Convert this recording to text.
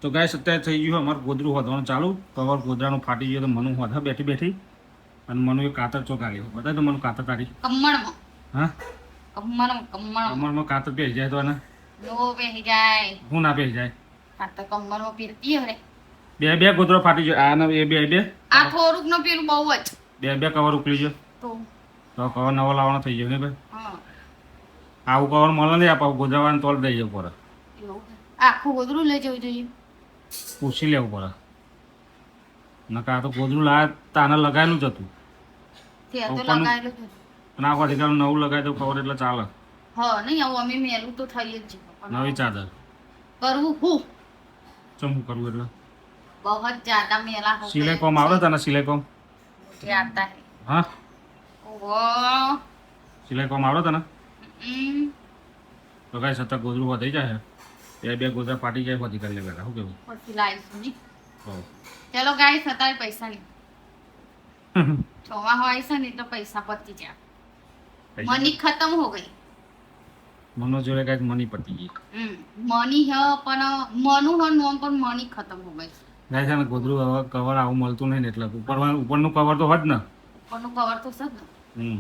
તો ગાય અત્યારે થઈ ગયું અમારું ગોદરું વધવાનું ચાલુ. કવર ગોદરાનું ફાટી ગયું તો મનુ વધા બેઠી બેઠી અને મનુ એ કાતર ચોકાડ્યો. બધા તો મનુ કાતર કાઢી કમળમાં હા કમળમાં કમરમાં કાતર બેસી જાય તો ને નો બેહી જાય હું ના બેસી જાય. આ તો કમળમાં પીરતી હરે બે બે ગોદરો ફાટી ગયો. આ ને એ બે બે આ થોડુંક નો પેલું બહુ જ બે બે કવર ઉકળી ગયો તો કવર નવો લાવવાનો થઈ ગયો ને ભાઈ. હા આવું કવર મળે નહીં આપણે ગોદરાવાનું તોલ દઈ જવું પડે. એવું આખું ગોદરું લઈ જવું જોઈએ પૂછી લેવું પડે. નકા તો ગોદરું લાયા તાને લગાવેલું જ હતું ત્યાં તો ઉપરનું- લગાયેલું જ હતું. અને આ વખતે નવું લગાવી દઉં કવર એટલે ચાલે. હા નહીં આવું અમે મેલું તો થઈ જ છે નવી ચાદર કરવું હું ચમ હું કરવું એટલે બહુ જ જ્યાદા મેલા હો સિલાઈ કોમ આવડે તને સિલાઈ કોમ મુझे आता है હા वो સિલાઈ કોમ આવડે તને हम्म, તો કાંઈ સતત ગોદરું વધી જાય બે બે ગોદરા ફાટી જાય વધી કરી લે બેટા શું કેવું પછી લાવીશું નહીં હો. ચલો ગાઈસ અત્યારે પૈસા નહીં ચોમા હોય છે ને એટલે પૈસા પતી જાય પૈસા મની ખતમ હો ગઈ મનો જોડે કાંઈક મની પતી ગઈ મની હ પણ મનું હ નોમ પણ મની ખતમ હો ગઈ ગાય છે ને ગોદરું હવે કવર આવું મળતું નહીં ને એટલે ઉપરનું કવર તો હોત ને ઉપરનું કવર તો છે જ ને હમ